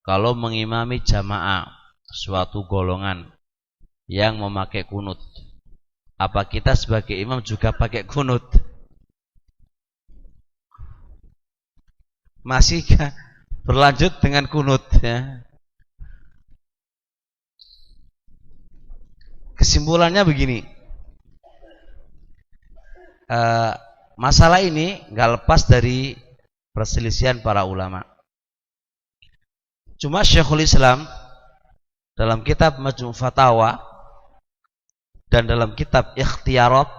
kalau mengimami jamaah suatu golongan yang memakai kunut, apa kita sebagai imam juga pakai kunut? Masih berlanjut dengan kunut ya. Kesimpulannya begini, masalah ini nggak lepas dari perselisihan para ulama. Cuma Syekhul Islam dalam kitab Majmu' Fatawa dan dalam kitab Ikhtiyarat,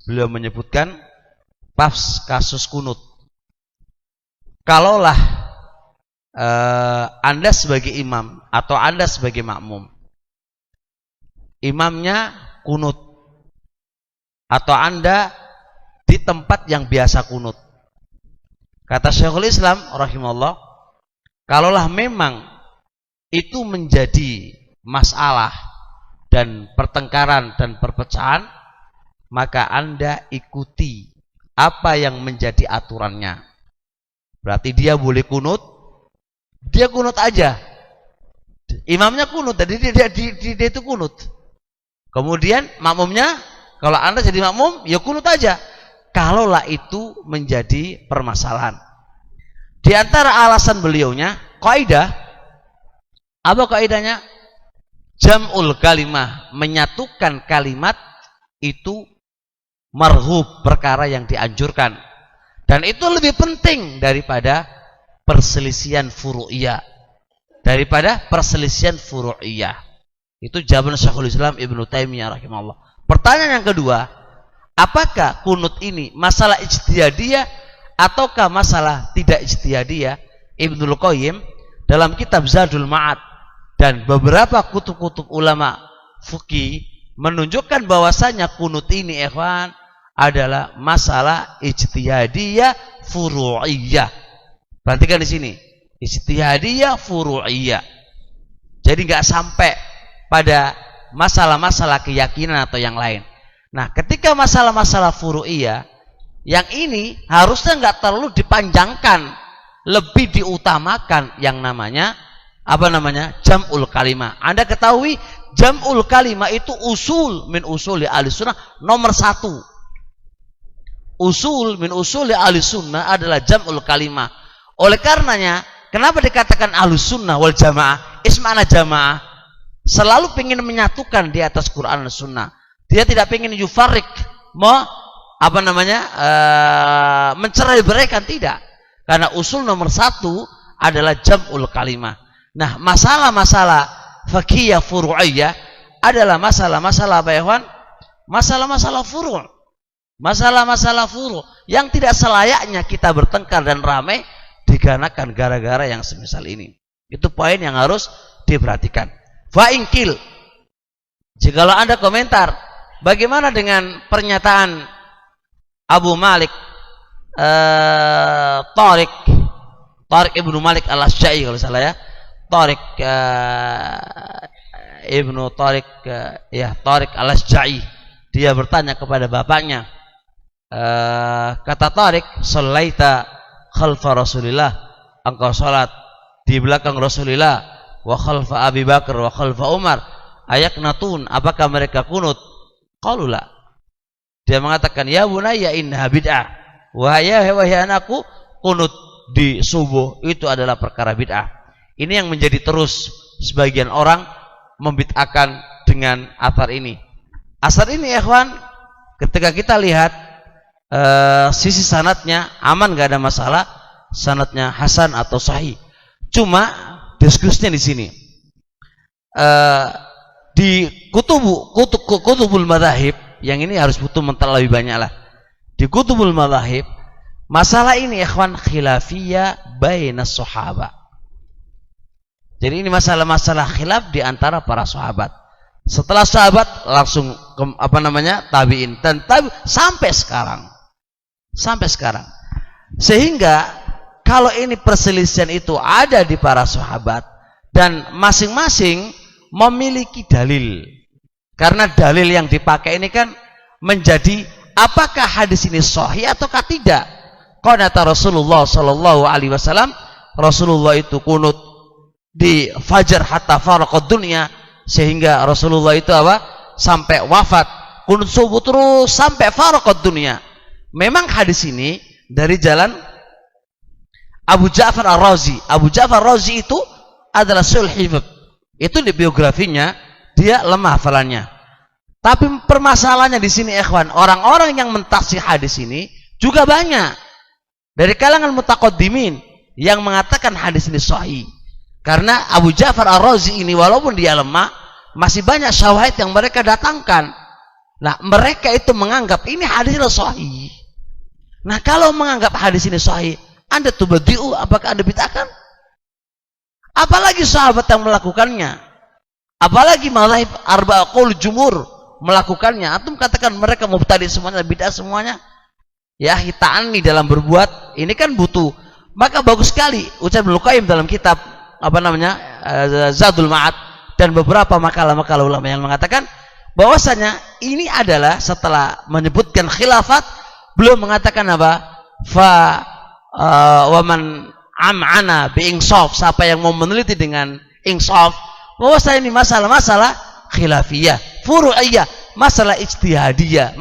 beliau menyebutkan kasus kunut. Kalaulah Anda sebagai imam atau Anda sebagai makmum, imamnya kunut, atau Anda di tempat yang biasa kunut, kata Syekhul Islam rahimahullah, kalaulah memang itu menjadi masalah dan pertengkaran dan perpecahan, maka Anda ikuti apa yang menjadi aturannya. Berarti dia boleh kunut, dia kunut aja. Imamnya kunut, jadi dia itu kunut. Kemudian makmumnya, kalau Anda jadi makmum, ya kunut aja. Kalaulah itu menjadi permasalahan. Di antara alasan beliaunya, kaidah, apa kaidahnya? Jam'ul kalimah, menyatukan kalimat itu marhub, perkara yang dianjurkan. Dan itu lebih penting daripada perselisihan furu'iyah. Itu jawaban Syekhul Islam Ibnu Taimiyah rahimahullah. Pertanyaan yang kedua, apakah kunut ini masalah ijtihadiyah ataukah masalah tidak ijtihadiyah? Ibnul Qayyim dalam kitab Zadul Ma'ad dan beberapa kutub-kutub ulama fikih menunjukkan bahwasanya kunut ini ikhwan adalah masalah ijtihadiyah furu'iyah. Perhatikan di sini, ijtihadiyah furu'iyah. Jadi nggak sampai pada masalah-masalah keyakinan atau yang lain. Nah, ketika masalah-masalah furu'iyah, yang ini harusnya nggak terlalu dipanjangkan, lebih diutamakan yang namanya jam'ul kalimah. Anda ketahui jam'ul kalimah itu usul min usuli ahlussunnah nomor 1. Usul min usuli ahlussunnah adalah jam'ul kalimah. Oleh karenanya, kenapa dikatakan ahlussunnah wal jamaah? Ismana jamaah, selalu ingin menyatukan di atas Quran dan Sunnah. Dia tidak ingin yufarik, mencerai-beraikan, tidak. Karena usul nomor 1 adalah jam'ul kalimah. Nah, masalah-masalah fakihiyah furu'iyah adalah masalah-masalah apa ya, Ikhwan? Masalah-masalah furu'. Masalah-masalah furu' yang tidak selayaknya kita bertengkar dan ramai dikarenakan gara-gara yang semisal ini. Itu poin yang harus diperhatikan. Fa'ingkil, jikalau Anda komentar, bagaimana dengan pernyataan Abu Malik Tariq Ibnu Malik al-Asja'i, kalau salah ya, Tariq Ibnu Tariq Tariq al-Asja'i, dia bertanya kepada bapaknya, kata Tariq, "Shallaita khalfa Rasulillah," engkau salat di belakang Rasulullah, "wa khalfa Abi Bakar wa khalfa Umar, ayaknatun, apakah mereka kunut?" Qalula, dia mengatakan, "Ya bunayya innaha bid'ah." Wahai anakku, kunut di subuh itu adalah perkara bid'ah. Ini yang menjadi terus sebagian orang membid'ahkan dengan athar ini. Asar ini ya ikhwan, ketika kita lihat sisi sanadnya aman, gak ada masalah, sanadnya hasan atau sahih. Cuma diskusinya di sini, di kutubul madzhab, yang ini harus butuh mental lebih banyak lah. Di kutubul madzhab, masalah ini ikhwan khilafiyah bainas sahabat. Jadi ini masalah-masalah khilaf di antara para sahabat. Setelah sahabat langsung tabi'in dan sampai sekarang. Sehingga kalau ini perselisihan itu ada di para sahabat dan masing-masing memiliki dalil. Karena dalil yang dipakai ini kan menjadi apakah hadis ini sahih ataukah tidak. Qanata Rasulullah sallallahu alaihi wasallam, Rasulullah itu kunut di fajar hatta faraqad dunya, sehingga Rasulullah itu apa? Sampai wafat kunut subuh terus sampai faraqad dunya. Memang hadis ini dari jalan Abu Ja'far Ar-Razi. Abu Ja'far Ar-Razi itu adalah sul hifdz. Itu di biografinya dia lemah hafalannya. Tapi permasalahannya di sini ikhwan, orang-orang yang mentaksih hadis ini juga banyak dari kalangan mutaqaddimin yang mengatakan hadis ini sahih. Karena Abu Ja'far Ar-Razi ini walaupun dia lemah, masih banyak syawahid yang mereka datangkan. Nah, mereka itu menganggap ini hadis ini sahih. Nah, kalau menganggap hadis ini sahih, Anda tubadi'u, apakah Anda bid'ahkan? Apalagi sahabat yang melakukannya. Apalagi mazhab arba'ah qaul jumhur melakukannya. Antum katakan mereka mubtadi semuanya, bid'ah semuanya. Ya, hita'ani dalam berbuat, ini kan butuh. Maka bagus sekali ucapan Ibnu Qayyim dalam kitab Zadul Ma'ad dan beberapa makalah-makalah ulama yang mengatakan bahwasanya ini adalah setelah menyebutkan khilafat, belum mengatakan apa? Waman am'ana bi'insaf, siapa yang mau meneliti dengan insaf, bahwasanya ini masalah-masalah khilafiyah, furu'iyah, masalah ijtihadiyah,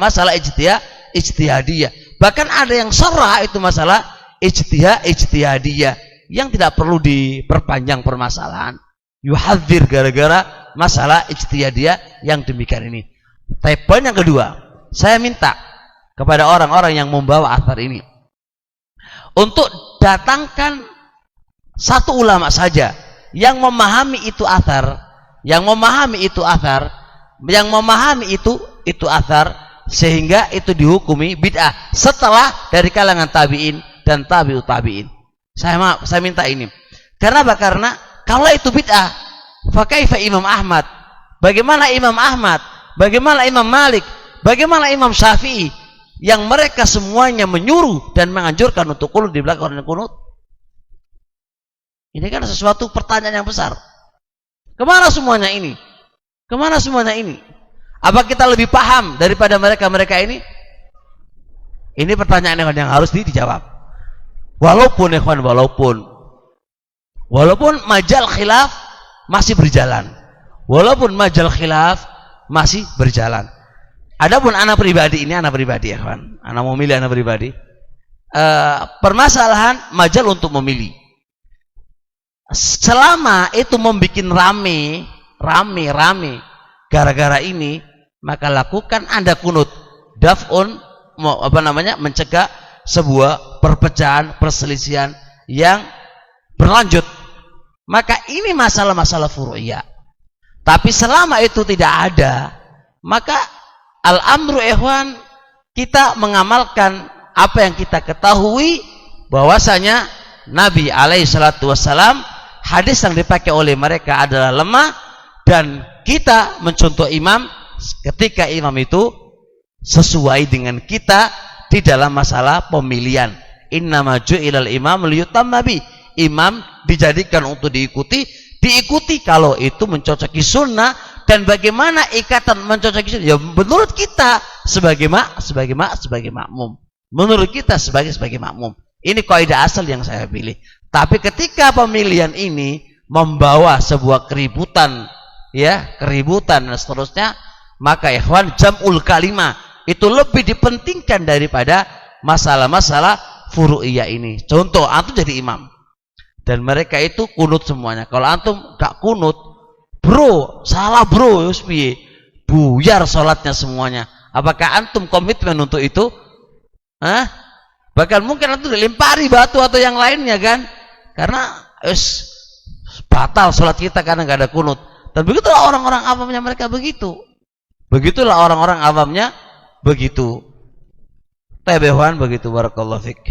ijtihadiyah. Bahkan ada yang syarah itu masalah ijtihadiyah yang tidak perlu diperpanjang permasalahan. Yuhadzir gara-gara masalah ijtihadiyah yang demikian ini. Tapi poin yang kedua, saya minta kepada orang-orang yang membawa athar ini untuk datangkan satu ulama saja yang memahami itu athar, yang memahami itu athar sehingga itu dihukumi bid'ah setelah dari kalangan tabi'in dan tabi'ut tabi'in. Saya minta ini. Karena apa? Karena kalau itu bid'ah, fa kaifa Imam Ahmad? Bagaimana Imam Ahmad? Bagaimana Imam Malik? Bagaimana Imam Syafi'i yang mereka semuanya menyuruh dan menganjurkan untuk kunut di belakang kunut? Ini kan sesuatu pertanyaan yang besar. Kemana semuanya ini? Kemana semuanya ini? Apa kita lebih paham daripada mereka ini? Ini pertanyaan yang harus dijawab. Walaupun majal khilaf masih berjalan. Adapun anak pribadi ya kawan. Anak mau milih anak pribadi. Permasalahan majal untuk memilih. Selama itu membuat rame gara-gara ini, maka lakukan Anda kunut daf'un, mencegah sebuah perpecahan, perselisihan yang berlanjut. Maka ini masalah-masalah furu'iyah. Tapi selama itu tidak ada, maka al-amru ikhwan, kita mengamalkan apa yang kita ketahui bahwasanya Nabi alaihi salatu wassalam, hadis yang dipakai oleh mereka adalah lemah, dan kita mencontoh imam ketika imam itu sesuai dengan kita di dalam masalah pemilihan. Innama ju'ilal imam liyutamma bi. Imam dijadikan untuk diikuti kalau itu mencocoki sunnah. Dan bagaimana ikatan mencocoki sunnah? Ya menurut kita sebagai makmum. Menurut kita sebagai makmum. Ini kaidah asal yang saya pilih. Tapi ketika pemilihan ini membawa sebuah keributan dan seterusnya, maka ikhwan, jam'ul kalimah itu lebih dipentingkan daripada masalah-masalah furu'iyah ini. Contoh, antum jadi imam dan mereka itu kunut semuanya. Kalau antum gak kunut, salah piye? Buyar sholatnya semuanya. Apakah antum komitmen untuk itu? Bahkan mungkin antum dilempari batu atau yang lainnya kan? Karena batal sholat kita karena gak ada kunut. Dan begitulah orang-orang awamnya mereka begitu. Begitulah orang-orang awamnya begitu. Tabehan begitu. Barakallahu fik.